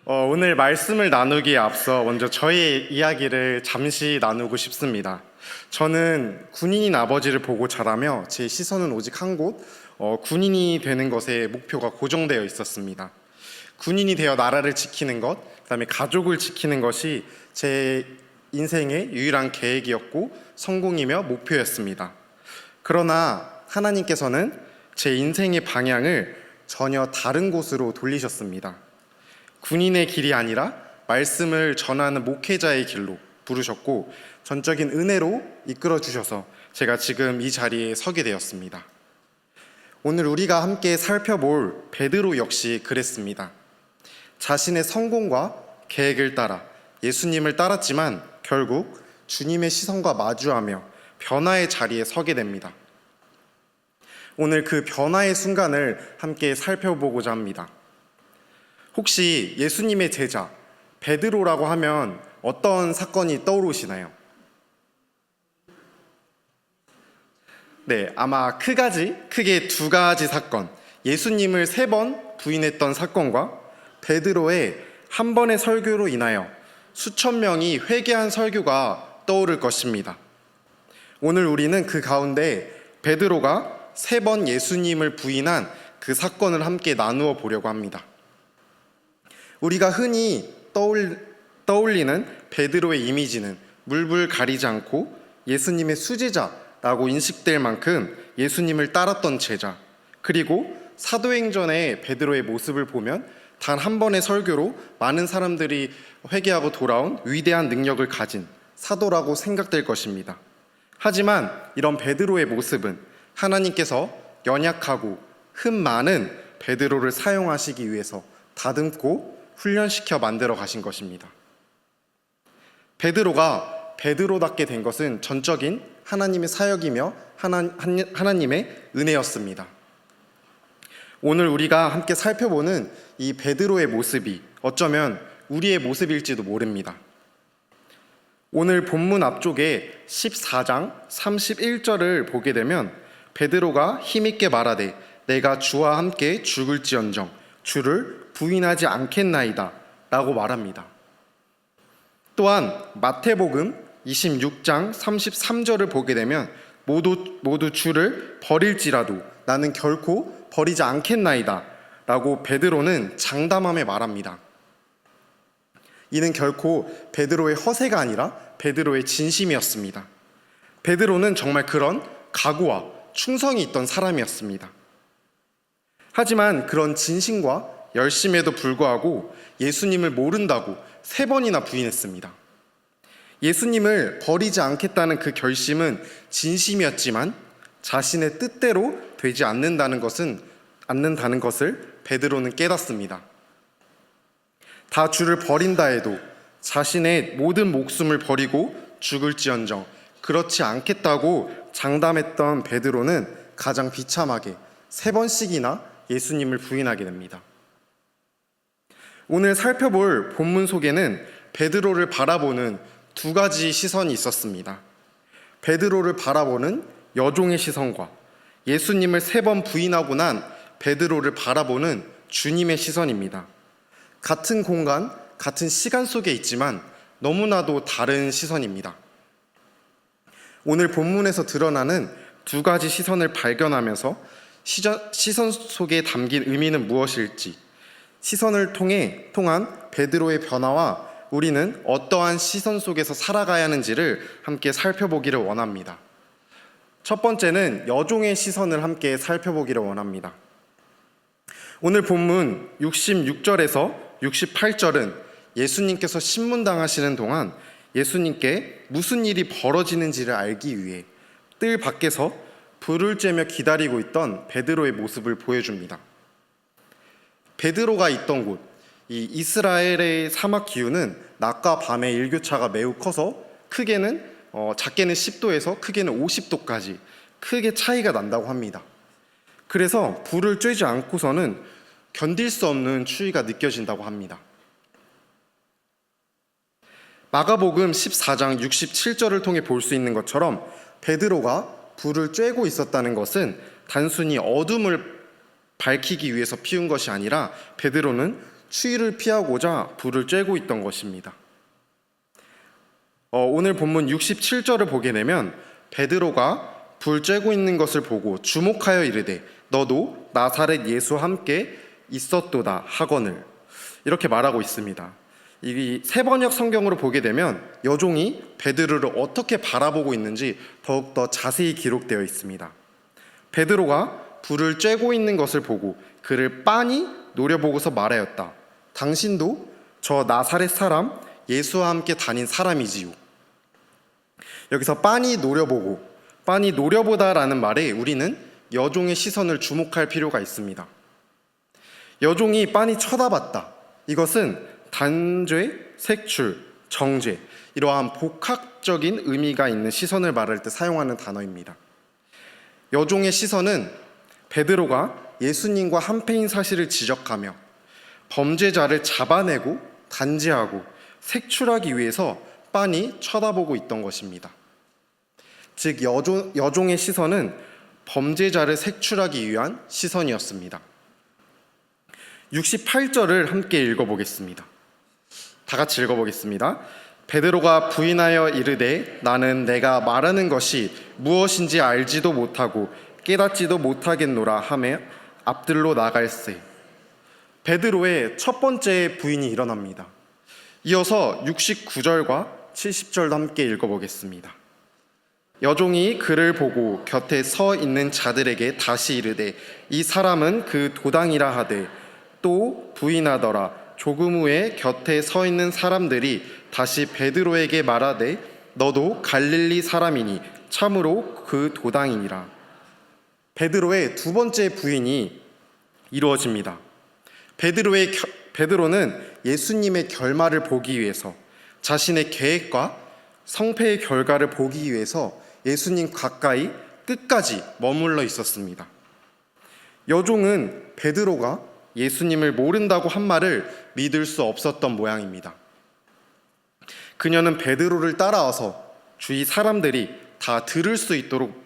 오늘 말씀을 나누기에 앞서 먼저 저의 이야기를 잠시 나누고 싶습니다. 저는 군인인 아버지를 보고 자라며 제 시선은 오직 한 곳, 군인이 되는 것에 목표가 고정되어 있었습니다. 군인이 되어 나라를 지키는 것, 그다음에 가족을 지키는 것이 제 인생의 유일한 계획이었고 성공이며 목표였습니다. 그러나 하나님께서는 제 인생의 방향을 전혀 다른 곳으로 돌리셨습니다. 군인의 길이 아니라 말씀을 전하는 목회자의 길로 부르셨고 전적인 은혜로 이끌어 주셔서 제가 지금 이 자리에 서게 되었습니다. 오늘 우리가 함께 살펴볼 베드로 역시 그랬습니다. 자신의 성공과 계획을 따라 예수님을 따랐지만 결국 주님의 시선과 마주하며 변화의 자리에 서게 됩니다. 오늘 그 변화의 순간을 함께 살펴보고자 합니다. 혹시 예수님의 제자 베드로라고 하면 어떤 사건이 떠오르시나요? 네, 아마 크게 두 가지 사건, 예수님을 3번 부인했던 사건과 베드로의 한 번의 설교로 인하여 수천 명이 회개한 설교가 떠오를 것입니다. 오늘 우리는 그 가운데 베드로가 3번 예수님을 부인한 그 사건을 함께 나누어 보려고 합니다. 우리가 흔히 떠올리는 베드로의 이미지는 물불 가리지 않고 예수님의 수제자라고 인식될 만큼 예수님을 따랐던 제자, 그리고 사도행전의 베드로의 모습을 보면 단 한 번의 설교로 많은 사람들이 회개하고 돌아온 위대한 능력을 가진 사도라고 생각될 것입니다. 하지만 이런 베드로의 모습은 하나님께서 연약하고 흠 많은 베드로를 사용하시기 위해서 다듬고 훈련시켜 만들어 가신 것입니다. 베드로가 베드로답게 된 것은 전적인 하나님의 사역이며 하나님의 은혜였습니다. 오늘 우리가 함께 살펴보는 이 베드로의 모습이 어쩌면 우리의 모습일지도 모릅니다. 오늘 본문 앞쪽에 14장 31절을 보게 되면 베드로가 힘있게 말하되 내가 주와 함께 죽을지언정 주를 부인하지 않겠나이다 라고 말합니다. 또한 마태복음 26장 33절을 보게 되면 모두 주를 버릴지라도 나는 결코 버리지 않겠나이다 라고 베드로는 장담하며 말합니다. 이는 결코 베드로의 허세가 아니라 베드로의 진심이었습니다. 베드로는 정말 그런 각오와 충성이 있던 사람이었습니다. 하지만 그런 진심과 열심에도 불구하고 예수님을 모른다고 3번이나 부인했습니다. 예수님을 버리지 않겠다는 그 결심은 진심이었지만 자신의 뜻대로 되지 않는다는 것을 베드로는 깨닫습니다. 다 주를 버린다 해도 자신의 모든 목숨을 버리고 죽을지언정 그렇지 않겠다고 장담했던 베드로는 가장 비참하게 3번씩이나 예수님을 부인하게 됩니다. 오늘 살펴볼 본문 속에는 베드로를 바라보는 2가지 시선이 있었습니다. 베드로를 바라보는 여종의 시선과 예수님을 3번 부인하고 난 베드로를 바라보는 주님의 시선입니다. 같은 공간, 같은 시간 속에 있지만 너무나도 다른 시선입니다. 오늘 본문에서 드러나는 2가지 시선을 발견하면서 시선 속에 담긴 의미는 무엇일지, 시선을 통한 베드로의 변화와 우리는 어떠한 시선 속에서 살아가야 하는지를 함께 살펴보기를 원합니다. 첫 번째는 여종의 시선을 함께 살펴보기를 원합니다. 오늘 본문 66절에서 68절은 예수님께서 신문당하시는 동안 예수님께 무슨 일이 벌어지는지를 알기 위해 뜰 밖에서 불을 쬐며 기다리고 있던 베드로의 모습을 보여줍니다. 베드로가 있던 곳, 이 이스라엘의 사막 기후는 낮과 밤의 일교차가 매우 커서 작게는 10도에서 크게는 50도까지 크게 차이가 난다고 합니다. 그래서 불을 쬐지 않고서는 견딜 수 없는 추위가 느껴진다고 합니다. 마가복음 14장 67절을 통해 볼 수 있는 것처럼 베드로가 불을 쬐고 있었다는 것은 단순히 어둠을 밝히기 위해서 피운 것이 아니라 베드로는 추위를 피하고자 불을 쬐고 있던 것입니다. 오늘 본문 67절을 보게 되면 베드로가 불 쬐고 있는 것을 보고 주목하여 이르되 너도 나사렛 예수와 함께 있었도다 하거늘, 이렇게 말하고 있습니다. 이 세번역 성경으로 보게 되면 여종이 베드로를 어떻게 바라보고 있는지 더욱더 자세히 기록되어 있습니다. 베드로가 불을 쬐고 있는 것을 보고 그를 빤히 노려보고서 말하였다. 당신도 저 나사렛 사람 예수와 함께 다닌 사람이지요. 여기서 빤히 노려보고, 빤히 노려보다라는 말에 우리는 여종의 시선을 주목할 필요가 있습니다. 여종이 빤히 쳐다봤다. 이것은 단죄, 색출, 정죄, 이러한 복합적인 의미가 있는 시선을 말할 때 사용하는 단어입니다. 여종의 시선은 베드로가 예수님과 한패인 사실을 지적하며 범죄자를 잡아내고 단죄하고 색출하기 위해서 빤히 쳐다보고 있던 것입니다. 즉 여종의 시선은 범죄자를 색출하기 위한 시선이었습니다. 68절을 함께 읽어보겠습니다. 다 같이 읽어보겠습니다. 베드로가 부인하여 이르되 나는 내가 말하는 것이 무엇인지 알지도 못하고 깨닫지도 못하겠노라 하며 앞들로 나갈세. 베드로의 첫 번째 부인이 일어납니다. 이어서 69절과 70절도 함께 읽어보겠습니다. 여종이 그를 보고 곁에 서 있는 자들에게 다시 이르되 이 사람은 그 도당이라 하되 또 부인하더라. 조금 후에 곁에 서 있는 사람들이 다시 베드로에게 말하되 너도 갈릴리 사람이니 참으로 그 도당이니라. 베드로의 두 번째 부인이 이루어집니다. 베드로는 예수님의 결말을 보기 위해서, 자신의 계획과 성패의 결과를 보기 위해서 예수님 가까이 끝까지 머물러 있었습니다. 여종은 베드로가 예수님을 모른다고 한 말을 믿을 수 없었던 모양입니다. 그녀는 베드로를 따라와서 주위 사람들이 다 들을 수 있도록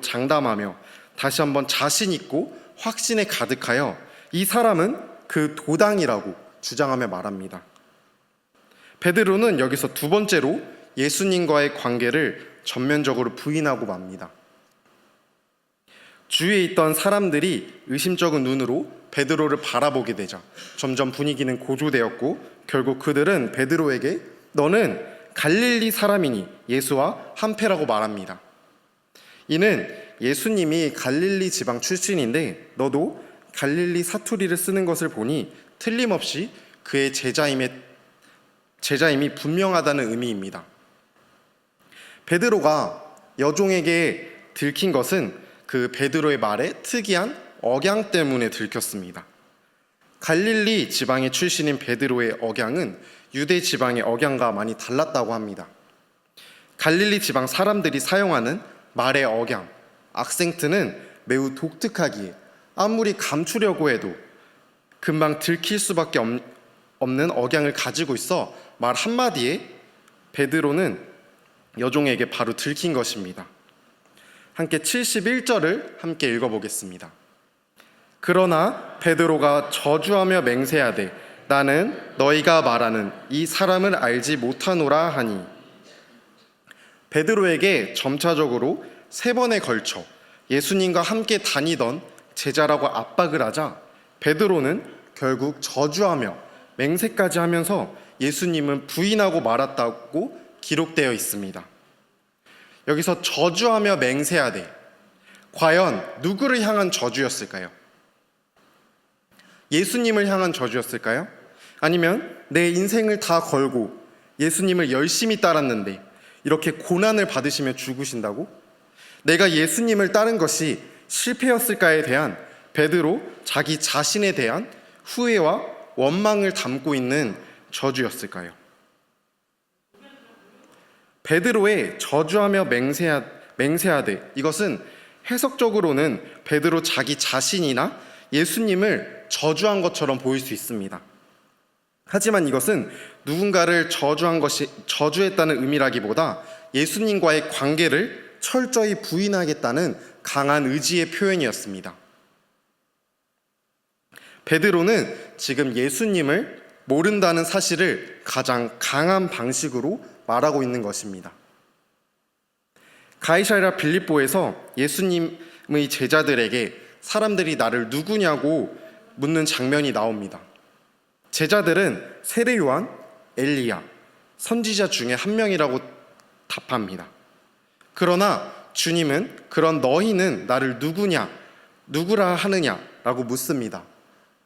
장담하며 다시 한번 자신 있고 확신에 가득하여 이 사람은 그 도당이라고 주장하며 말합니다. 베드로는 여기서 두 번째로 예수님과의 관계를 전면적으로 부인하고 맙니다. 주위에 있던 사람들이 의심쩍은 눈으로 베드로를 바라보게 되자 점점 분위기는 고조되었고 결국 그들은 베드로에게 너는 갈릴리 사람이니 예수와 한패라고 말합니다. 이는 예수님이 갈릴리 지방 출신인데 너도 갈릴리 사투리를 쓰는 것을 보니 틀림없이 그의 제자임이 분명하다는 의미입니다. 베드로가 여종에게 들킨 것은 그 베드로의 말에 특이한 억양 때문에 들켰습니다. 갈릴리 지방의 출신인 베드로의 억양은 유대 지방의 억양과 많이 달랐다고 합니다. 갈릴리 지방 사람들이 사용하는 말의 억양, 악센트는 매우 독특하기에 아무리 감추려고 해도 금방 들킬 수밖에 없는 억양을 가지고 있어 말 한마디에 베드로는 여종에게 바로 들킨 것입니다. 함께 71절을 함께 읽어보겠습니다. 그러나 베드로가 저주하며 맹세하되 나는 너희가 말하는 이 사람을 알지 못하노라 하니, 베드로에게 점차적으로 3번에 걸쳐 예수님과 함께 다니던 제자라고 압박을 하자 베드로는 결국 저주하며 맹세까지 하면서 예수님은 부인하고 말았다고 기록되어 있습니다. 여기서 저주하며 맹세하되 과연 누구를 향한 저주였을까요? 예수님을 향한 저주였을까요? 아니면 내 인생을 다 걸고 예수님을 열심히 따랐는데 이렇게 고난을 받으시며 죽으신다고? 내가 예수님을 따른 것이 실패였을까에 대한 베드로 자기 자신에 대한 후회와 원망을 담고 있는 저주였을까요? 베드로의 저주하며 맹세하되 이것은 해석적으로는 베드로 자기 자신이나 예수님을 저주한 것처럼 보일 수 있습니다. 하지만 이것은 누군가를 저주했다는 의미라기보다 예수님과의 관계를 철저히 부인하겠다는 강한 의지의 표현이었습니다. 베드로는 지금 예수님을 모른다는 사실을 가장 강한 방식으로 말하고 있는 것입니다. 가이사랴 빌립보에서 예수님의 제자들에게 사람들이 나를 누구냐고 묻는 장면이 나옵니다. 제자들은 세례 요한, 엘리야, 선지자 중에 한 명이라고 답합니다. 그러나 주님은 그런 너희는 나를 누구라 하느냐라고 묻습니다.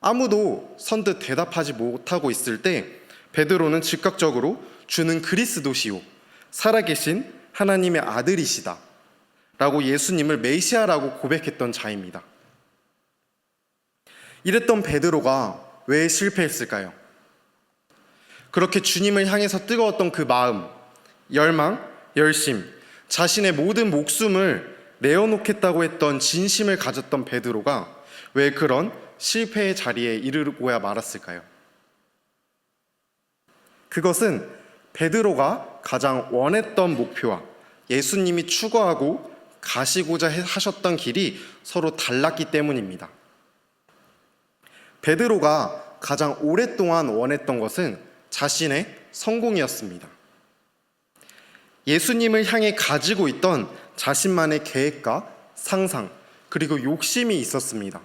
아무도 선뜻 대답하지 못하고 있을 때 베드로는 즉각적으로 주는 그리스도시요 살아계신 하나님의 아들이시다 라고 예수님을 메시아라고 고백했던 자입니다. 이랬던 베드로가 왜 실패했을까요? 그렇게 주님을 향해서 뜨거웠던 그 마음, 열망, 열심, 자신의 모든 목숨을 내어놓겠다고 했던 진심을 가졌던 베드로가 왜 그런 실패의 자리에 이르고야 말았을까요? 그것은 베드로가 가장 원했던 목표와 예수님이 추구하고 가시고자 하셨던 길이 서로 달랐기 때문입니다. 베드로가 가장 오랫동안 원했던 것은 자신의 성공이었습니다. 예수님을 향해 가지고 있던 자신만의 계획과 상상, 그리고 욕심이 있었습니다.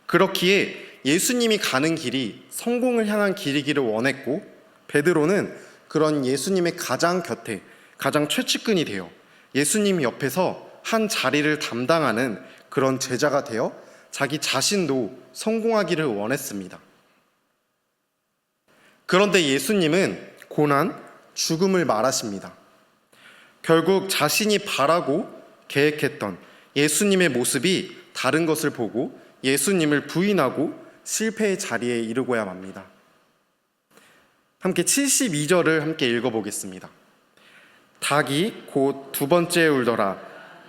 그렇기에 예수님이 가는 길이 성공을 향한 길이기를 원했고, 베드로는 그런 예수님의 가장 곁에, 가장 최측근이 되어 예수님 옆에서 한 자리를 담당하는 그런 제자가 되어 자기 자신도 성공하기를 원했습니다. 그런데 예수님은 고난, 죽음을 말하십니다. 결국 자신이 바라고 계획했던 예수님의 모습이 다른 것을 보고 예수님을 부인하고 실패의 자리에 이르고야 맙니다. 함께 72절을 함께 읽어보겠습니다. 닭이 곧 두 번째 울더라.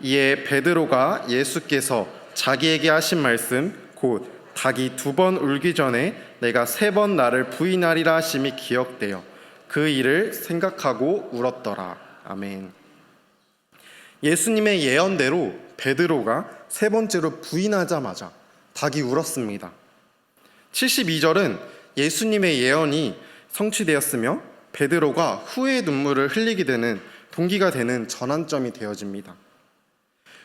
이에 베드로가 예수께서 자기에게 하신 말씀 곧 닭이 두 번 울기 전에 내가 세 번 나를 부인하리라 하심이 기억되어 그 일을 생각하고 울었더라. 아멘. 예수님의 예언대로 베드로가 세 번째로 부인하자마자 닭이 울었습니다. 72절은 예수님의 예언이 성취되었으며 베드로가 후회의 눈물을 흘리게 되는 동기가 되는 전환점이 되어집니다.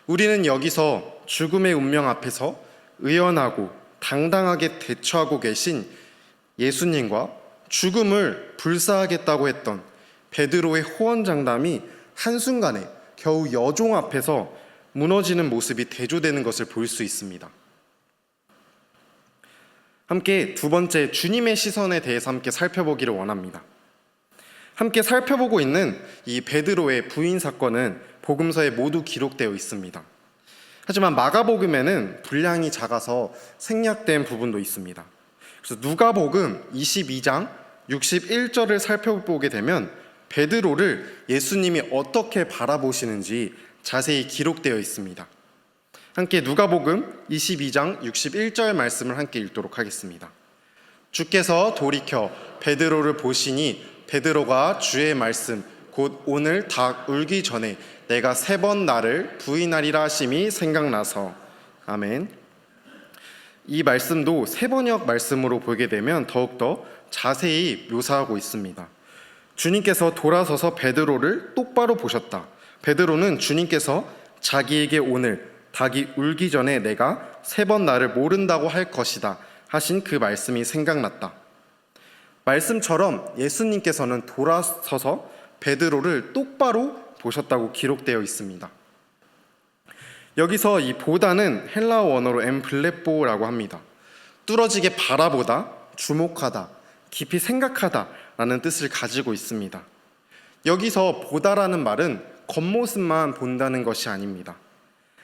우리는 여기서 죽음의 운명 앞에서 의연하고 당당하게 대처하고 계신 예수님과 죽음을 불사하겠다고 했던 베드로의 호언장담이 한순간에 겨우 여종 앞에서 무너지는 모습이 대조되는 것을 볼 수 있습니다. 함께 두 번째 주님의 시선에 대해서 함께 살펴보기를 원합니다. 함께 살펴보고 있는 이 베드로의 부인 사건은 복음서에 모두 기록되어 있습니다. 하지만 마가복음에는 분량이 작아서 생략된 부분도 있습니다. 그래서 누가복음 22장 61절을 살펴보게 되면 베드로를 예수님이 어떻게 바라보시는지 자세히 기록되어 있습니다. 함께 누가복음 22장 61절 말씀을 함께 읽도록 하겠습니다. 주께서 돌이켜 베드로를 보시니 베드로가 주의 말씀 곧 오늘 닭 울기 전에 내가 세 번 나를 부인하리라 하심이 생각나서. 아멘. 이 말씀도 세번역 말씀으로 보게 되면 더욱더 자세히 묘사하고 있습니다. 주님께서 돌아서서 베드로를 똑바로 보셨다. 베드로는 주님께서 자기에게 오늘 닭이 울기 전에 내가 세 번 나를 모른다고 할 것이다 하신 그 말씀이 생각났다. 말씀처럼 예수님께서는 돌아서서 베드로를 똑바로 보셨다고 기록되어 있습니다. 여기서 이 보다는 헬라어 원어로 엠블레뽀라고 합니다. 뚫어지게 바라보다, 주목하다, 깊이 생각하다 라는 뜻을 가지고 있습니다. 여기서 보다라는 말은 겉모습만 본다는 것이 아닙니다.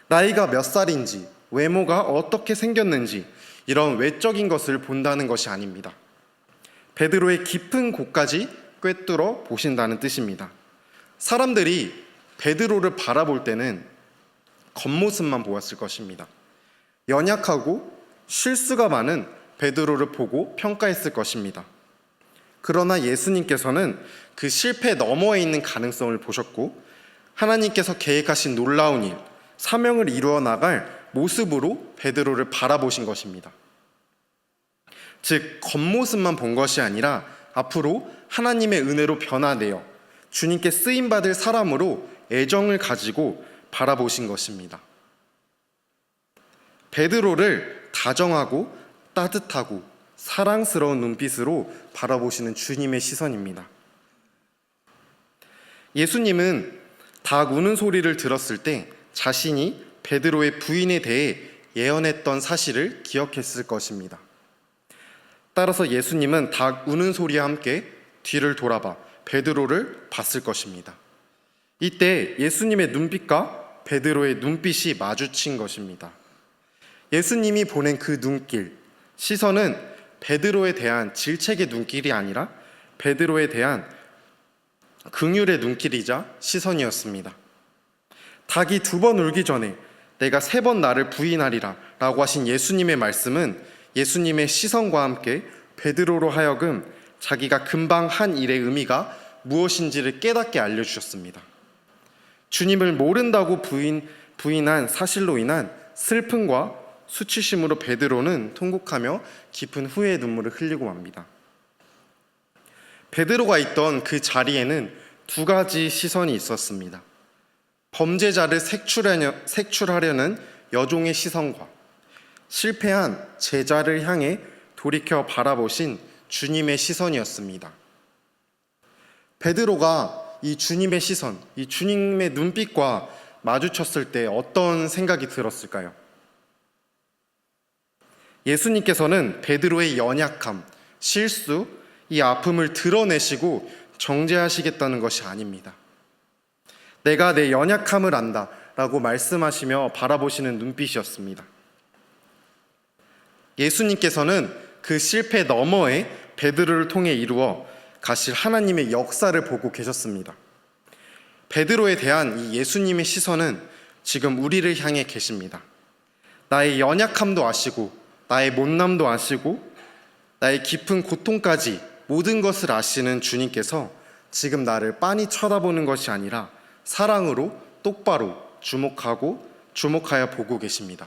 나이가 몇 살인지, 외모가 어떻게 생겼는지 이런 외적인 것을 본다는 것이 아닙니다. 베드로의 깊은 곳까지 꿰뚫어 보신다는 뜻입니다. 사람들이 베드로를 바라볼 때는 겉모습만 보았을 것입니다. 연약하고 실수가 많은 베드로를 보고 평가했을 것입니다. 그러나 예수님께서는 그 실패 너머에 있는 가능성을 보셨고 하나님께서 계획하신 놀라운 일, 사명을 이루어 나갈 모습으로 베드로를 바라보신 것입니다. 즉 겉모습만 본 것이 아니라 앞으로 하나님의 은혜로 변화되어 주님께 쓰임받을 사람으로 애정을 가지고 바라보신 것입니다. 베드로를 다정하고 따뜻하고 사랑스러운 눈빛으로 바라보시는 주님의 시선입니다. 예수님은 닭 우는 소리를 들었을 때 자신이 베드로의 부인에 대해 예언했던 사실을 기억했을 것입니다. 따라서 예수님은 닭 우는 소리와 함께 뒤를 돌아봐 베드로를 봤을 것입니다. 이때 예수님의 눈빛과 베드로의 눈빛이 마주친 것입니다. 예수님이 보낸 그 눈길, 시선은 베드로에 대한 질책의 눈길이 아니라 베드로에 대한 긍휼의 눈길이자 시선이었습니다. 닭이 2번 울기 전에 내가 3번 나를 부인하리라 라고 하신 예수님의 말씀은 예수님의 시선과 함께 베드로로 하여금 자기가 금방 한 일의 의미가 무엇인지를 깨닫게 알려주셨습니다. 주님을 모른다고 부인한 사실로 인한 슬픔과 수치심으로 베드로는 통곡하며 깊은 후회의 눈물을 흘리고 맙니다. 베드로가 있던 그 자리에는 2가지 시선이 있었습니다. 범죄자를 색출하려는 여종의 시선과 실패한 제자를 향해 돌이켜 바라보신 주님의 시선이었습니다. 베드로가 이 주님의 시선, 이 주님의 눈빛과 마주쳤을 때 어떤 생각이 들었을까요? 예수님께서는 베드로의 연약함, 실수, 이 아픔을 드러내시고 정죄하시겠다는 것이 아닙니다. 내가 내 연약함을 안다 라고 말씀하시며 바라보시는 눈빛이었습니다. 예수님께서는 그 실패 너머에 베드로를 통해 이루어 가실 하나님의 역사를 보고 계셨습니다. 베드로에 대한 이 예수님의 시선은 지금 우리를 향해 계십니다. 나의 연약함도 아시고 나의 못남도 아시고 나의 깊은 고통까지 모든 것을 아시는 주님께서 지금 나를 빤히 쳐다보는 것이 아니라 사랑으로 똑바로 주목하여 보고 계십니다.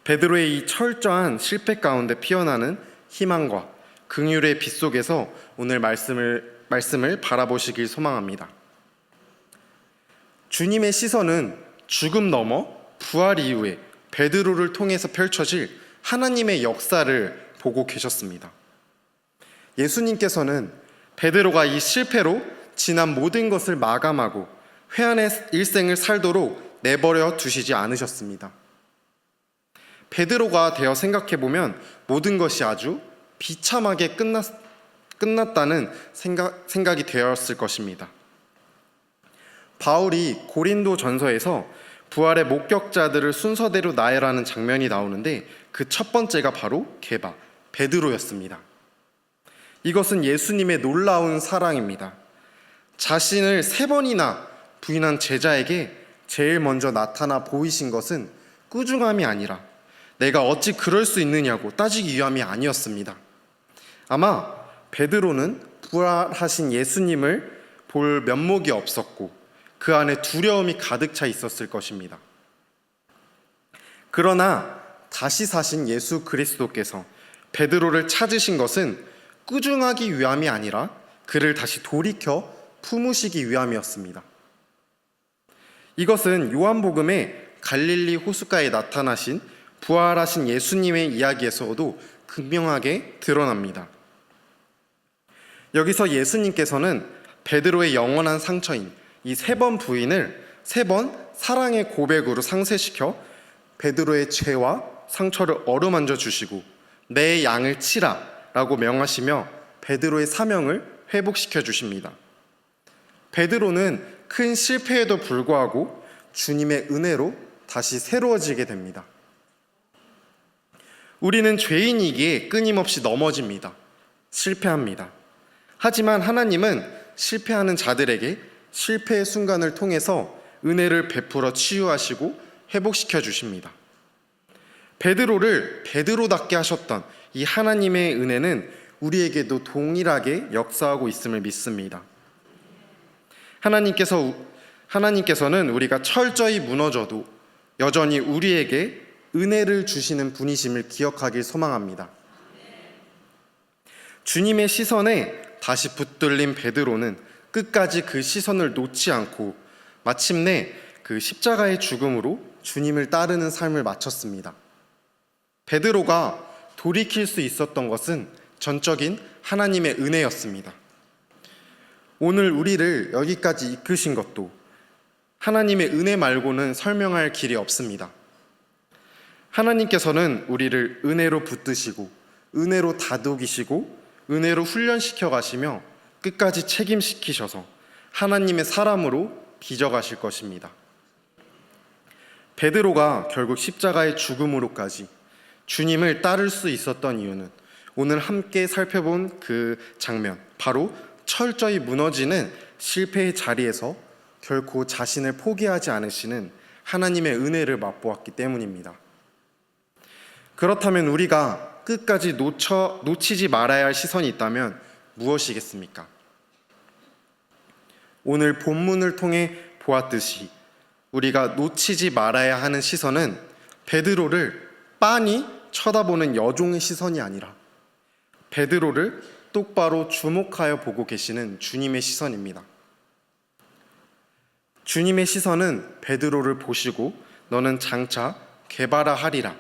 베드로의 이 철저한 실패 가운데 피어나는 희망과 긍휼의 빛 속에서 오늘 말씀을 바라보시길 소망합니다. 주님의 시선은 죽음 넘어 부활 이후에 베드로를 통해서 펼쳐질 하나님의 역사를 보고 계셨습니다. 예수님께서는 베드로가 이 실패로 지난 모든 것을 마감하고 회한의 일생을 살도록 내버려 두시지 않으셨습니다. 베드로가 되어 생각해보면 모든 것이 아주 비참하게 끝났다는 생각이 되었을 것입니다. 바울이 고린도 전서에서 부활의 목격자들을 순서대로 나열하는 장면이 나오는데 그 첫 번째가 바로 게바, 베드로였습니다. 이것은 예수님의 놀라운 사랑입니다. 자신을 3번이나 부인한 제자에게 제일 먼저 나타나 보이신 것은 꾸중함이 아니라 내가 어찌 그럴 수 있느냐고 따지기 위함이 아니었습니다. 아마 베드로는 부활하신 예수님을 볼 면목이 없었고 그 안에 두려움이 가득 차 있었을 것입니다. 그러나 다시 사신 예수 그리스도께서 베드로를 찾으신 것은 꾸중하기 위함이 아니라 그를 다시 돌이켜 품으시기 위함이었습니다. 이것은 요한복음의 갈릴리 호숫가에 나타나신 부활하신 예수님의 이야기에서도 극명하게 드러납니다. 여기서 예수님께서는 베드로의 영원한 상처인 이 3번 부인을 3번 사랑의 고백으로 상쇄시켜 베드로의 죄와 상처를 어루만져 주시고 내 양을 치라 라고 명하시며 베드로의 사명을 회복시켜 주십니다. 베드로는 큰 실패에도 불구하고 주님의 은혜로 다시 새로워지게 됩니다. 우리는 죄인이기에 끊임없이 넘어집니다. 실패합니다. 하지만 하나님은 실패하는 자들에게 실패의 순간을 통해서 은혜를 베풀어 치유하시고 회복시켜 주십니다. 베드로를 베드로답게 하셨던 이 하나님의 은혜는 우리에게도 동일하게 역사하고 있음을 믿습니다. 하나님께서는 우리가 철저히 무너져도 여전히 우리에게 은혜를 주시는 분이심을 기억하길 소망합니다. 주님의 시선에 다시 붙들린 베드로는 끝까지 그 시선을 놓지 않고 마침내 그 십자가의 죽음으로 주님을 따르는 삶을 마쳤습니다. 베드로가 돌이킬 수 있었던 것은 전적인 하나님의 은혜였습니다. 오늘 우리를 여기까지 이끄신 것도 하나님의 은혜 말고는 설명할 길이 없습니다. 하나님께서는 우리를 은혜로 붙드시고 은혜로 다독이시고 은혜로 훈련시켜 가시며 끝까지 책임시키셔서 하나님의 사람으로 빚어가실 것입니다. 베드로가 결국 십자가의 죽음으로까지 주님을 따를 수 있었던 이유는 오늘 함께 살펴본 그 장면, 바로 철저히 무너지는 실패의 자리에서 결코 자신을 포기하지 않으시는 하나님의 은혜를 맛보았기 때문입니다. 그렇다면 우리가 끝까지 놓치지 말아야 할 시선이 있다면 무엇이겠습니까? 오늘 본문을 통해 보았듯이 우리가 놓치지 말아야 하는 시선은 베드로를 빤히 쳐다보는 여종의 시선이 아니라 베드로를 똑바로 주목하여 보고 계시는 주님의 시선입니다. 주님의 시선은 베드로를 보시고 너는 장차 괴바라 하리라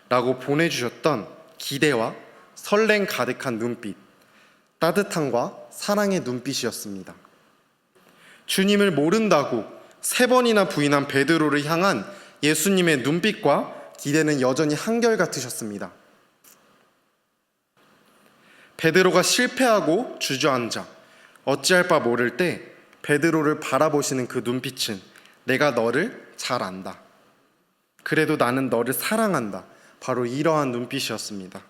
라고 보내주셨던 기대와 설렘 가득한 눈빛, 따뜻함과 사랑의 눈빛이었습니다. 주님을 모른다고 3번이나 부인한 베드로를 향한 예수님의 눈빛과 기대는 여전히 한결같으셨습니다. 베드로가 실패하고 주저앉아 어찌할 바 모를 때 베드로를 바라보시는 그 눈빛은 내가 너를 잘 안다. 그래도 나는 너를 사랑한다. 바로 이러한 눈빛이었습니다.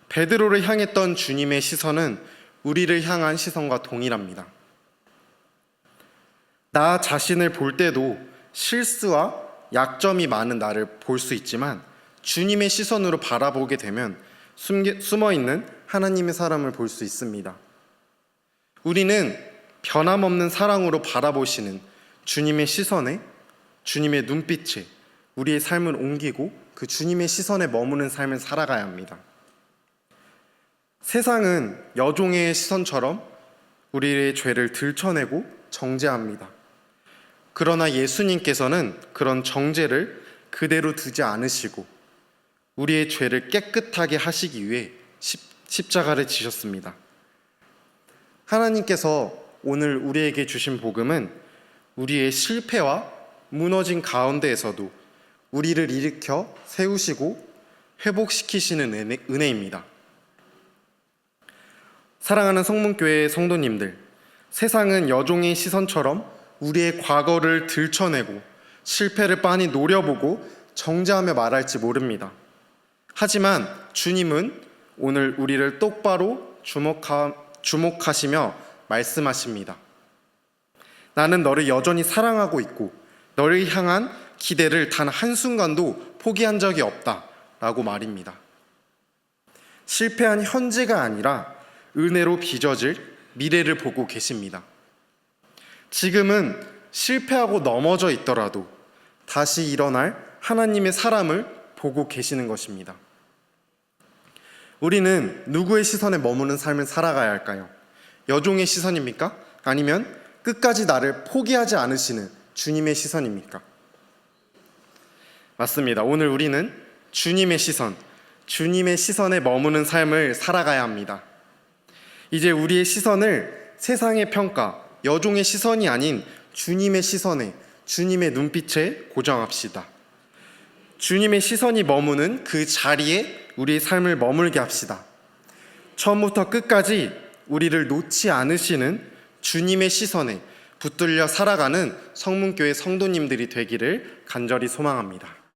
베드로를 향했던 주님의 시선은 우리를 향한 시선과 동일합니다. 나 자신을 볼 때도 실수와 약점이 많은 나를 볼 수 있지만 주님의 시선으로 바라보게 되면 숨어있는 하나님의 사람을 볼 수 있습니다. 우리는 변함없는 사랑으로 바라보시는 주님의 시선에, 주님의 눈빛에 우리의 삶을 옮기고 그 주님의 시선에 머무는 삶을 살아가야 합니다. 세상은 여종의 시선처럼 우리의 죄를 들춰내고 정죄합니다. 그러나 예수님께서는 그런 정죄를 그대로 두지 않으시고 우리의 죄를 깨끗하게 하시기 위해 십자가를 지셨습니다. 하나님께서 오늘 우리에게 주신 복음은 우리의 실패와 무너진 가운데에서도 우리를 일으켜 세우시고 회복시키시는 은혜입니다. 사랑하는 성문교회 성도님들, 세상은 여종의 시선처럼 우리의 과거를 들춰내고 실패를 빤히 노려보고 정죄하며 말할지 모릅니다. 하지만 주님은 오늘 우리를 똑바로 주목하시며 말씀하십니다. 나는 너를 여전히 사랑하고 있고 너를 향한 기대를 단 한순간도 포기한 적이 없다 라고 말입니다. 실패한 현재가 아니라 은혜로 빚어질 미래를 보고 계십니다. 지금은 실패하고 넘어져 있더라도 다시 일어날 하나님의 사람을 보고 계시는 것입니다. 우리는 누구의 시선에 머무는 삶을 살아가야 할까요? 여종의 시선입니까? 아니면 끝까지 나를 포기하지 않으시는 주님의 시선입니까? 맞습니다. 오늘 우리는 주님의 시선, 주님의 시선에 머무는 삶을 살아가야 합니다. 이제 우리의 시선을 세상의 평가, 여종의 시선이 아닌 주님의 시선에, 주님의 눈빛에 고정합시다. 주님의 시선이 머무는 그 자리에 우리의 삶을 머물게 합시다. 처음부터 끝까지 우리를 놓지 않으시는 주님의 시선에 붙들려 살아가는 성문교회 성도님들이 되기를 간절히 소망합니다.